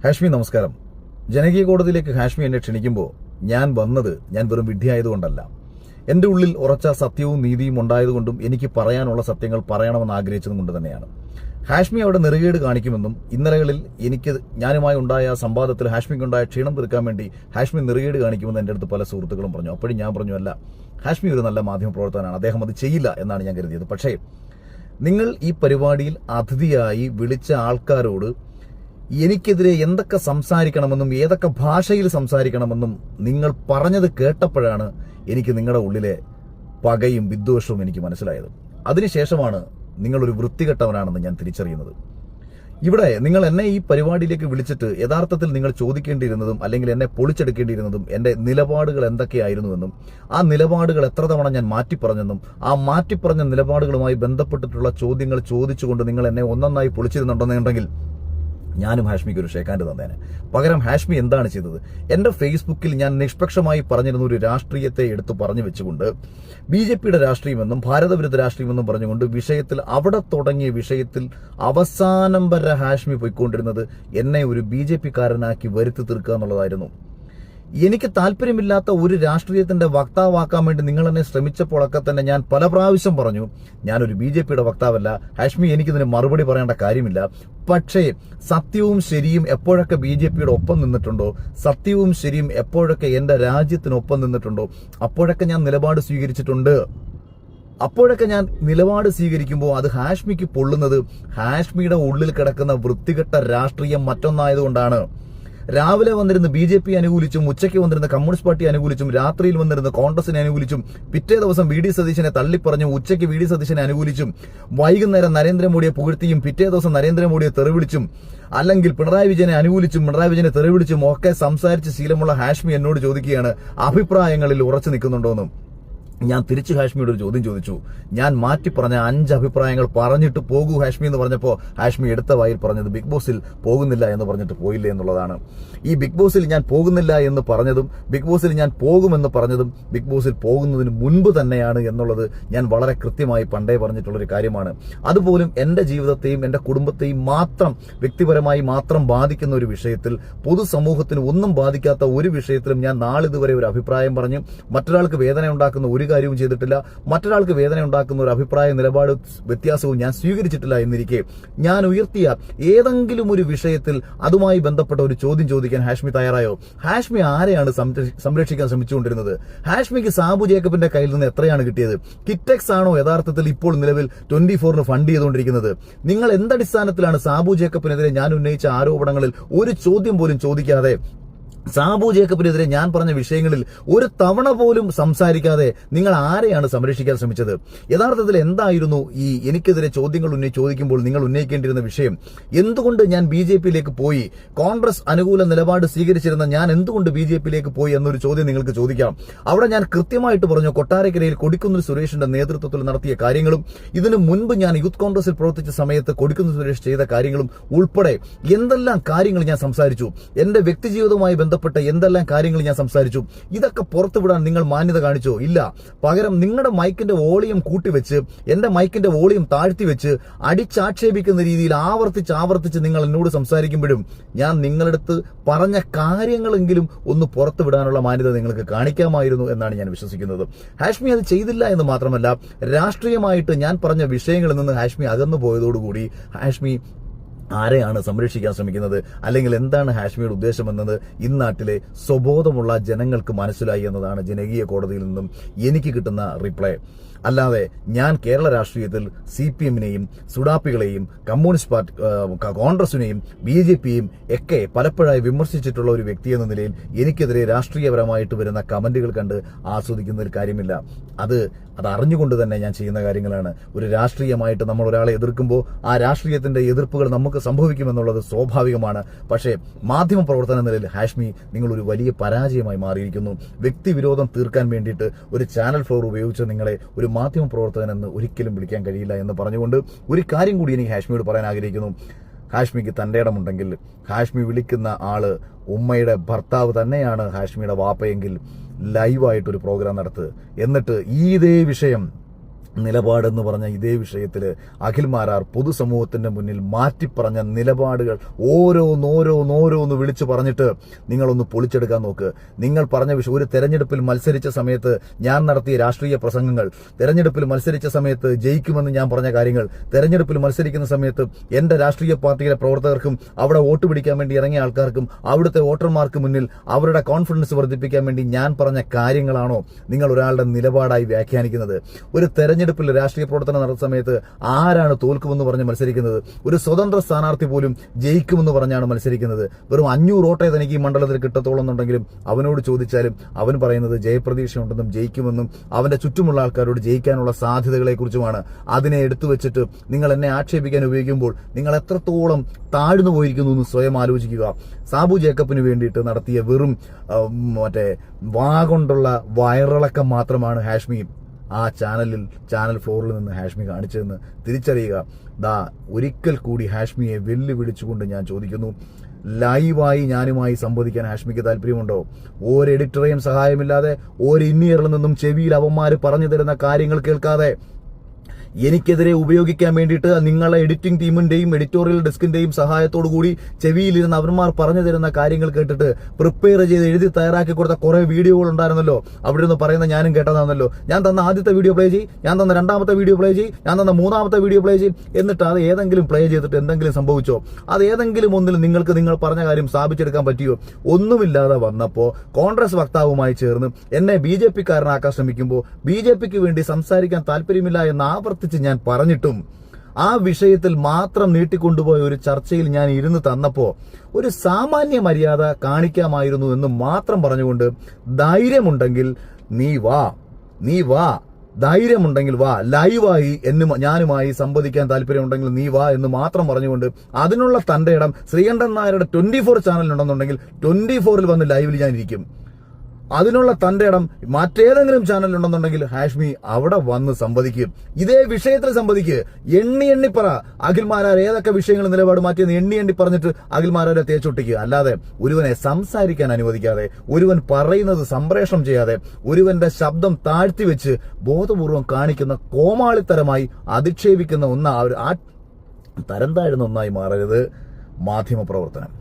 ഹാഷ്മി നമസ്കാരം. ജനകീയ കോടതിയിലേക്ക് ഹാഷ്മി എന്നെ ക്ഷണിക്കുമ്പോൾ ഞാൻ വെറും വിഡ്ഢിയായതുകൊണ്ടല്ല. എന്റെ ഉള്ളിൽ ഉറച്ച സത്യവും നീതിയും ഉണ്ടായതുകൊണ്ടും എനിക്ക് പറയാനുള്ള സത്യങ്ങൾ പറയണമെന്ന് ആഗ്രഹിച്ചതും കൊണ്ട് തന്നെയാണ്. ഹാഷ്മി അവിടെ നെറുകേട് കാണിക്കുമെന്നും ഇന്നലകളിൽ ഞാനുമായി ഉണ്ടായ സംവാദത്തിൽ ഹാഷ്മിക്കുണ്ടായ ക്ഷീണം തീർക്കാൻ വേണ്ടി ഹാഷ്മി നെറുകേട് കാണിക്കുമെന്ന് എൻ്റെ അടുത്ത് പല സുഹൃത്തുക്കളും പറഞ്ഞു. അപ്പോഴും ഞാൻ പറഞ്ഞു, അല്ല, ഹാഷ്മി ഒരു നല്ല മാധ്യമപ്രവർത്തകനാണ്, അദ്ദേഹം അത് ചെയ്യില്ല എന്നാണ് ഞാൻ കരുതിയത്. പക്ഷേ നിങ്ങൾ ഈ പരിപാടിയിൽ അതിഥിയായി വിളിച്ച ആൾക്കാരോട് എനിക്കെതിരെ എന്തൊക്കെ സംസാരിക്കണമെന്നും ഏതൊക്കെ ഭാഷയിൽ സംസാരിക്കണമെന്നും നിങ്ങൾ പറഞ്ഞത് കേട്ടപ്പോഴാണ് എനിക്ക് നിങ്ങളുടെ ഉള്ളിലെ പകയും വിദ്വേഷവും എനിക്ക് മനസ്സിലായത്. അതിനുശേഷമാണ് നിങ്ങളൊരു വൃത്തികെട്ടവനാണെന്ന് ഞാൻ തിരിച്ചറിയുന്നത്. ഇവിടെ നിങ്ങൾ എന്നെ ഈ പരിപാടിയിലേക്ക് വിളിച്ചിട്ട് യഥാർത്ഥത്തിൽ നിങ്ങൾ ചോദിക്കേണ്ടിയിരുന്നതും അല്ലെങ്കിൽ എന്നെ പൊളിച്ചെടുക്കേണ്ടിയിരുന്നതും എന്റെ നിലപാടുകൾ എന്തൊക്കെയായിരുന്നുവെന്നും ആ നിലപാടുകൾ എത്ര തവണ ഞാൻ മാറ്റിപ്പറഞ്ഞെന്നും ആ മാറ്റിപ്പറഞ്ഞ നിലപാടുകളുമായി ബന്ധപ്പെട്ടിട്ടുള്ള ചോദ്യങ്ങൾ ചോദിച്ചുകൊണ്ട് നിങ്ങൾ എന്നെ ഒന്നൊന്നായി പൊളിച്ചിരുന്നുണ്ടെന്നുണ്ടെങ്കിൽ ഞാനും ഹാഷ്മിക്ക് ഒരു ഷേക്കാൻഡ് തന്നേനെ. പകരം ഹാഷ്മി എന്താണ് ചെയ്തത്? എന്റെ ഫേസ്ബുക്കിൽ ഞാൻ നിഷ്പക്ഷമായി പറഞ്ഞിരുന്ന ഒരു രാഷ്ട്രീയത്തെ എടുത്തു പറഞ്ഞു വെച്ചുകൊണ്ട് BJPയുടെ രാഷ്ട്രീയമെന്നും ഭാരതവിരുദ്ധ രാഷ്ട്രീയമെന്നും പറഞ്ഞുകൊണ്ട് അവിടെ തുടങ്ങിയ വിഷയത്തിൽ അവസാനം വരെ ഹാഷ്മി പോയിക്കൊണ്ടിരുന്നത് എന്നെ ഒരു BJPക്കാരനാക്കി വരുത്തി തീർക്കുക എന്നുള്ളതായിരുന്നു. എനിക്ക് താല്പര്യമില്ലാത്ത ഒരു രാഷ്ട്രീയത്തിന്റെ വക്താവാക്കാൻ വേണ്ടി നിങ്ങൾ എന്നെ ശ്രമിച്ചപ്പോഴൊക്കെ തന്നെ ഞാൻ പല പ്രാവശ്യം പറഞ്ഞു, ഞാനൊരു BJPയുടെ വക്താവല്ല, ഹാഷ്മി എനിക്കിതിന് മറുപടി പറയേണ്ട കാര്യമില്ല. പക്ഷേ സത്യവും ശരിയും എപ്പോഴൊക്കെ BJPയുടെ ഒപ്പം നിന്നിട്ടുണ്ടോ, സത്യവും ശരിയും എപ്പോഴൊക്കെ എന്റെ രാജ്യത്തിനൊപ്പം നിന്നിട്ടുണ്ടോ, അപ്പോഴൊക്കെ ഞാൻ നിലപാട് സ്വീകരിച്ചിട്ടുണ്ട്. അപ്പോഴൊക്കെ ഞാൻ നിലപാട് സ്വീകരിക്കുമ്പോൾ അത് ഹാഷ്മിക്ക് പൊള്ളുന്നത് ഹാഷ്മിയുടെ ഉള്ളിൽ കിടക്കുന്ന വൃത്തികെട്ട രാഷ്ട്രീയം മറ്റൊന്നായതുകൊണ്ടാണ്. രാവിലെ വന്നിരുന്ന് BJP അനുകൂലിച്ചും ഉച്ചയ്ക്ക് വന്നിരുന്ന കമ്മ്യൂണിസ്റ്റ് പാർട്ടി അനുകൂലിച്ചും രാത്രിയിൽ വന്നിരുന്ന കോൺഗ്രസിനെ അനുകൂലിച്ചും പിറ്റേ ദിവസം VD സതീശനെ തള്ളിപ്പറഞ്ഞും ഉച്ചയ്ക്ക് VD സതീശനെ അനുകൂലിച്ചും വൈകുന്നേരം നരേന്ദ്രമോദിയെ പുകഴ്ത്തിയും പിറ്റേ ദിവസം നരേന്ദ്രമോദിയെ തെറിവിളിച്ചും അല്ലെങ്കിൽ പിണറായി വിജയനെ അനുകൂലിച്ചും പിണറായി വിജയനെ തെറിവിളിച്ചും ഒക്കെ സംസാരിച്ച് ശീലമുള്ള ഹാഷ്മി എന്നോട് ചോദിക്കുകയാണ് അഭിപ്രായങ്ങളിൽ ഉറച്ചു നിൽക്കുന്നുണ്ടോന്നും. ഞാൻ തിരിച്ചു ഹാഷ്മിയോട് ഒരു ചോദ്യം ചോദിച്ചു. ഞാൻ മാറ്റി പറഞ്ഞ 5 അഭിപ്രായങ്ങൾ പറഞ്ഞിട്ട് പോകൂ ഹാഷ്മി എന്ന് പറഞ്ഞപ്പോൾ ഹാഷ്മി എടുത്ത വായിൽ പറഞ്ഞത് ബിഗ് ബോസിൽ പോകുന്നില്ല എന്ന് പറഞ്ഞിട്ട് പോയില്ലേ എന്നുള്ളതാണ്. ഈ ബിഗ് ബോസിൽ ഞാൻ പോകുന്നില്ല എന്ന് പറഞ്ഞതും ബിഗ് ബോസിൽ ഞാൻ പോകുമെന്ന് പറഞ്ഞതും ബിഗ് ബോസിൽ പോകുന്നതിന് മുൻപ് തന്നെയാണ് എന്നുള്ളത് ഞാൻ വളരെ കൃത്യമായി പണ്ടേ പറഞ്ഞിട്ടുള്ളൊരു കാര്യമാണ്. അതുപോലും എന്റെ ജീവിതത്തെയും എന്റെ കുടുംബത്തെയും മാത്രം വ്യക്തിപരമായി മാത്രം ബാധിക്കുന്ന ഒരു വിഷയത്തിൽ, പൊതുസമൂഹത്തിന് ഒന്നും ബാധിക്കാത്ത ഒരു വിഷയത്തിലും ഞാൻ നാളിതുവരെ ഒരു അഭിപ്രായം പറഞ്ഞു മറ്റൊരാൾക്ക് വേദന ഉണ്ടാക്കുന്ന ഒരു കാര്യവും ചെയ്തിട്ടില്ല. മറ്റൊരാൾക്ക് വേദന ഉണ്ടാക്കുന്ന ഒരു അഭിപ്രായ നിലപാട് വ്യത്യാസവും ഞാൻ സ്വീകരിച്ചിട്ടില്ല എന്നിരിക്കെ ഞാൻ ഉയർത്തിയ ഏതെങ്കിലും ഒരു വിഷയത്തിൽ അതുമായി ബന്ധപ്പെട്ട ഒരു ചോദ്യം ചോദിക്കാൻ ഹാഷ്മി തയ്യാറായോ? ഹാഷ്മി ആരെയാണ് സംരക്ഷിക്കാൻ ശ്രമിച്ചുകൊണ്ടിരുന്നത്? ഹാഷ്മിക്ക് സാബു ജേക്കബിന്റെ കയ്യിൽ നിന്ന് എത്രയാണ് കിട്ടിയത്? കിറ്റെക്സ് ആണോ യഥാർത്ഥത്തിൽ ഇപ്പോൾ നിലവിൽ 24-ന് ഫണ്ട് ചെയ്തുകൊണ്ടിരിക്കുന്നത്? നിങ്ങൾ എന്തടിസ്ഥാനത്തിലാണ് സാബു ജേക്കബിനെതിരെ ഞാൻ ഉന്നയിച്ച ആരോപണങ്ങളിൽ ഒരു ചോദ്യം പോലും ചോദിക്കാതെ, സാബു ജേക്കബിനെതിരെ ഞാൻ പറഞ്ഞ വിഷയങ്ങളിൽ ഒരു തവണ പോലും സംസാരിക്കാതെ നിങ്ങൾ ആരെയാണ് സംരക്ഷിക്കാൻ ശ്രമിച്ചത്? യഥാർത്ഥത്തിൽ എന്തായിരുന്നു ഈ എനിക്കെതിരെ ചോദ്യങ്ങൾ ചോദിക്കുമ്പോൾ നിങ്ങൾ ഉന്നയിക്കേണ്ടിരുന്ന വിഷയം? എന്തുകൊണ്ട് ഞാൻ BJPയിലേക്ക് പോയി? കോൺഗ്രസ് അനുകൂല നിലപാട് സ്വീകരിച്ചിരുന്ന ഞാൻ എന്തുകൊണ്ട് BJPയിലേക്ക് പോയി എന്നൊരു ചോദ്യം നിങ്ങൾക്ക് ചോദിക്കാം. അവിടെ ഞാൻ കൃത്യമായിട്ട് പറഞ്ഞു, കൊട്ടാരക്കരയിൽ കൊടിക്കുന്നിൽ സുരേഷിന്റെ നേതൃത്വത്തിൽ നടത്തിയ കാര്യങ്ങളും ഇതിനു മുൻപ് ഞാൻ യൂത്ത് കോൺഗ്രസിൽ പ്രവർത്തിച്ച സമയത്ത് കൊടിക്കുന്നിൽ സുരേഷ് ചെയ്ത കാര്യങ്ങളും ഉൾപ്പെടെ എന്തെല്ലാം കാര്യങ്ങൾ ഞാൻ സംസാരിച്ചു, എന്റെ വ്യക്തിജീവിതവുമായി ബന്ധപ്പെട്ട എന്തെല്ലാം കാര്യങ്ങൾ ഞാൻ സംസാരിച്ചു. ഇതൊക്കെ പുറത്തുവിടാൻ നിങ്ങൾ മാന്യത കാണിച്ചോ? ഇല്ല. പകരം നിങ്ങളുടെ മൈക്കിന്റെ വോളിയം കൂട്ടിവെച്ച് എന്റെ മൈക്കിന്റെ വോളിയം താഴ്ത്തി വെച്ച് അടിച്ചാക്ഷേപിക്കുന്ന രീതിയിൽ ആവർത്തിച്ച് നിങ്ങൾ എന്നോട് സംസാരിക്കുമ്പോഴും ഞാൻ നിങ്ങളടുത്ത് പറഞ്ഞ കാര്യങ്ങളെങ്കിലും ഒന്ന് പുറത്തുവിടാനുള്ള മാന്യത നിങ്ങൾക്ക് കാണിക്കാമായിരുന്നു എന്നാണ് ഞാൻ വിശ്വസിക്കുന്നത്. ഹാഷ്മി അത് ചെയ്തില്ല എന്ന് മാത്രമല്ല, രാഷ്ട്രീയമായിട്ട് ഞാൻ പറഞ്ഞ വിഷയങ്ങളിൽ നിന്ന് ഹാഷ്മി അകന്നു പോയതോടുകൂടി ഹാഷ്മി ആരെയാണ് സംരക്ഷിക്കാൻ ശ്രമിക്കുന്നത്, അല്ലെങ്കിൽ എന്താണ് ഹാഷ്മിയുടെ ഉദ്ദേശം എന്നത് ഇന്നാട്ടിലെ സ്വബോധമുള്ള ജനങ്ങൾക്ക് മനസ്സിലായി എന്നതാണ് ജനകീയ കോടതിയിൽ നിന്നും എനിക്ക് കിട്ടുന്ന റിപ്ലൈ. അല്ലാതെ ഞാൻ കേരള രാഷ്ട്രീയത്തിൽ CPMനെയും സുഡാപ്പികളെയും കമ്മ്യൂണിസ്റ്റ് പാർട്ടി കോൺഗ്രസിനെയും BJPയും ഒക്കെ പലപ്പോഴായി വിമർശിച്ചിട്ടുള്ള ഒരു വ്യക്തി എന്ന നിലയിൽ എനിക്കെതിരെ രാഷ്ട്രീയപരമായിട്ട് വരുന്ന കമന്റുകൾ കണ്ട് ആസ്വദിക്കുന്നതിൽ കാര്യമില്ല. അത് അറിഞ്ഞുകൊണ്ട് തന്നെ ഞാൻ ചെയ്യുന്ന കാര്യങ്ങളാണ്. ഒരു രാഷ്ട്രീയമായിട്ട് നമ്മൾ ഒരാളെ എതിർക്കുമ്പോൾ ആ രാഷ്ട്രീയത്തിന്റെ എതിർപ്പുകൾ നമുക്ക് സംഭവിക്കുമെന്നുള്ളത് സ്വാഭാവികമാണ്. പക്ഷേ മാധ്യമ പ്രവർത്തന നിലയിൽ ഹാഷ്മി നിങ്ങളൊരു വലിയ പരാജയമായി മാറിയിരിക്കുന്നു. വ്യക്തിവിരോധം തീർക്കാൻ വേണ്ടിയിട്ട് ഒരു ചാനൽ ഫ്ലോർ ഉപയോഗിച്ച് നിങ്ങളെ ഒരു മാധ്യമ പ്രവർത്തകനെന്ന് ഒരിക്കലും വിളിക്കാൻ കഴിയില്ല എന്ന് പറഞ്ഞുകൊണ്ട് ഒരു കാര്യം കൂടി എനിക്ക് ഹാഷ്മിയോട് പറയാൻ ആഗ്രഹിക്കുന്നു. ഹാഷ്മിക്ക് തന്റെ ഇടമുണ്ടെങ്കിൽ ഹാഷ്മി വിളിക്കുന്ന ആള് ഉമ്മയുടെ ഭർത്താവ് തന്നെയാണ് ഹാഷ്മിയുടെ വാപ്പയെങ്കിൽ ലൈവായിട്ടൊരു പ്രോഗ്രാം നടത്തുക. എന്നിട്ട് ഇതേ വിഷയം നിലപാടെന്ന് പറഞ്ഞ ഇതേ വിഷയത്തിൽ അഖിൽ മാരാർ പൊതുസമൂഹത്തിന്റെ മുന്നിൽ മാറ്റിപ്പറഞ്ഞ നിലപാടുകൾ ഓരോന്നോരോന്നോരോന്ന് വിളിച്ചു പറഞ്ഞിട്ട് നിങ്ങളൊന്ന് പൊളിച്ചെടുക്കാൻ നോക്ക്. നിങ്ങൾ പറഞ്ഞ വിഷയം, ഒരു തെരഞ്ഞെടുപ്പിൽ മത്സരിച്ച സമയത്ത് ഞാൻ നടത്തിയ രാഷ്ട്രീയ പ്രസംഗങ്ങൾ, തെരഞ്ഞെടുപ്പിൽ മത്സരിച്ച സമയത്ത് ജയിക്കുമെന്ന് ഞാൻ പറഞ്ഞ കാര്യങ്ങൾ, തെരഞ്ഞെടുപ്പിൽ മത്സരിക്കുന്ന സമയത്ത് എന്റെ രാഷ്ട്രീയ പാർട്ടിയിലെ പ്രവർത്തകർക്കും അവിടെ വോട്ട് പിടിക്കാൻ വേണ്ടി ഇറങ്ങിയ ആൾക്കാർക്കും അവിടുത്തെ വോട്ടർമാർക്ക് മുന്നിൽ അവരുടെ കോൺഫിഡൻസ് വർദ്ധിപ്പിക്കാൻ വേണ്ടി ഞാൻ പറഞ്ഞ കാര്യങ്ങളാണോ നിങ്ങൾ ഒരാളുടെ നിലപാടായി വ്യാഖ്യാനിക്കുന്നത്? ഒരു തെരഞ്ഞെടുപ്പിൽ രാഷ്ട്രീയ പ്രവർത്തനം നടത്തുന്ന സമയത്ത് ആരാണ് തോൽക്കുമെന്ന് പറഞ്ഞ് മത്സരിക്കുന്നത്? ഒരു സ്വതന്ത്ര സ്ഥാനാർത്ഥി പോലും ജയിക്കുമെന്ന് പറഞ്ഞാണ് മത്സരിക്കുന്നത്. വെറും 500 വോട്ടേ തനിക്ക് ഈ മണ്ഡലത്തിൽ കിട്ടത്തോളം എന്നുണ്ടെങ്കിലും അവനോട് ചോദിച്ചാലും അവൻ പറയുന്നത് ജയപ്രതീക്ഷയുണ്ടെന്നും ജയിക്കുമെന്നും അവന്റെ ചുറ്റുമുള്ള ആൾക്കാരോട് ജയിക്കാനുള്ള സാധ്യതകളെ കുറിച്ചുമാണ്. അതിനെ എടുത്തു വെച്ചിട്ട് നിങ്ങൾ എന്നെ ആക്ഷേപിക്കാൻ ഉപയോഗിക്കുമ്പോൾ നിങ്ങൾ എത്രത്തോളം താഴ്ന്നു പോയിരിക്കുന്നു എന്ന് സ്വയം ആലോചിക്കുക. സാബു ജേക്കബിന് വേണ്ടിയിട്ട് നടത്തിയ വെറും വാഗൊണ്ടുള്ള വയറിളക്കം മാത്രമാണ് ഹാഷ്മി ആ ചാനൽ ഫ്ലോറിൽ നിന്ന് ഹാഷ്മി കാണിച്ചതെന്ന് തിരിച്ചറിയുക. ഒരിക്കൽ കൂടി ഹാഷ്മിയെ വെല്ലുവിളിച്ചുകൊണ്ട് ഞാൻ ചോദിക്കുന്നു, ലൈവായി ഞാനുമായി സംവദിക്കാൻ ഹാഷ്മിക്ക് താല്പര്യമുണ്ടോ? ഒരു എഡിറ്ററേയും സഹായമില്ലാതെ, ഒരു ഇന്നിയറിൽ നിന്നും ചെവിയിൽ അവന്മാര് പറഞ്ഞു തരുന്ന കാര്യങ്ങൾ കേൾക്കാതെ, എനിക്കെതിരെ ഉപയോഗിക്കാൻ വേണ്ടിയിട്ട് നിങ്ങളെ എഡിറ്റിംഗ് ടീമിന്റെയും എഡിറ്റോറിയൽ ഡെസ്കിന്റെയും സഹായത്തോടു കൂടി ചെവിയിലിരുന്ന് അവന്മാർ പറഞ്ഞു തരുന്ന കാര്യങ്ങൾ കേട്ടിട്ട് പ്രിപ്പയർ ചെയ്ത് എഴുതി തയ്യാറാക്കി കൊടുത്ത കുറെ വീഡിയോകൾ ഉണ്ടായിരുന്നല്ലോ. അവിടെ നിന്ന് പറയുന്ന ഞാനും കേട്ടതാണല്ലോ. ഞാൻ തന്ന ആദ്യത്തെ വീഡിയോ പ്ലേ ചെയ്യും, ഞാൻ തന്ന രണ്ടാമത്തെ വീഡിയോ പ്ലേ ചെയ്യും, ഞാൻ തന്ന മൂന്നാമത്തെ വീഡിയോ പ്ലേ ചെയ്യും. എന്നിട്ട് അത് ഏതെങ്കിലും പ്ലേ ചെയ്തിട്ട് എന്തെങ്കിലും സംഭവിച്ചോ? അത് ഏതെങ്കിലും ഒന്നിൽ നിങ്ങൾക്ക് നിങ്ങൾ പറഞ്ഞ കാര്യം സ്ഥാപിച്ചെടുക്കാൻ പറ്റിയോ? ഒന്നുമില്ലാതെ വന്നപ്പോ കോൺഗ്രസ് വക്താവുമായി ചേർന്ന് എന്നെ BJP-കാരനാക്കാൻ ശ്രമിക്കുമ്പോൾ BJP-ക്ക് വേണ്ടി സംസാരിക്കാൻ താല്പര്യമില്ല എന്ന് ആവർത്തിച്ച് ഞാൻ പറഞ്ഞിട്ടും ആ വിഷയത്തിൽ മാത്രം നീട്ടിക്കൊണ്ടുപോയ ഒരു ചർച്ചയിൽ ഞാൻ ഇരുന്ന് തന്നപ്പോ ഒരു സാമാന്യ മര്യാദ കാണിക്കാമായിരുന്നു എന്ന് മാത്രം പറഞ്ഞുകൊണ്ട് ധൈര്യമുണ്ടെങ്കിൽ നീ വാ, ധൈര്യമുണ്ടെങ്കിൽ വാ, ലൈവായി ഞാനുമായി സംവദിക്കാൻ താല്പര്യമുണ്ടെങ്കിൽ നീ വാ എന്ന് മാത്രം പറഞ്ഞുകൊണ്ട് അതിനുള്ള തന്റെ ഇടം ശ്രീകണ്ഠൻ നായരുടെ 24 ചാനലിലുണ്ടെന്നുണ്ടെങ്കിൽ 24-ൽ വന്ന് ലൈവിൽ ഞാൻ ഇരിക്കും. അതിനുള്ള തന്റെ ഇടം മറ്റേതെങ്കിലും ചാനലുണ്ടെന്നുണ്ടെങ്കിൽ ഹാഷ്മി അവിടെ വന്ന് സംവദിക്കും. ഇതേ വിഷയത്തിൽ സംവദിക്കുക. എണ്ണി പറ അഖിൽ മാരാർ ഏതൊക്കെ വിഷയങ്ങൾ നിലപാട് മാറ്റിയെന്ന് എണ്ണി പറഞ്ഞിട്ട് അഖിൽ മാരാരെ തേച്ചൊട്ടിക്കുക. അല്ലാതെ ഒരുവനെ സംസാരിക്കാൻ അനുവദിക്കാതെ, ഒരുവൻ പറയുന്നത് സംപ്രേഷണം ചെയ്യാതെ, ഒരുവന്റെ ശബ്ദം താഴ്ത്തിവെച്ച് ബോധപൂർവം കാണിക്കുന്ന കോമാളിത്തരമായി അധിക്ഷേപിക്കുന്ന തരം താഴ്ന്ന ഒന്നായി മാറരുത് മാധ്യമ പ്രവർത്തനം.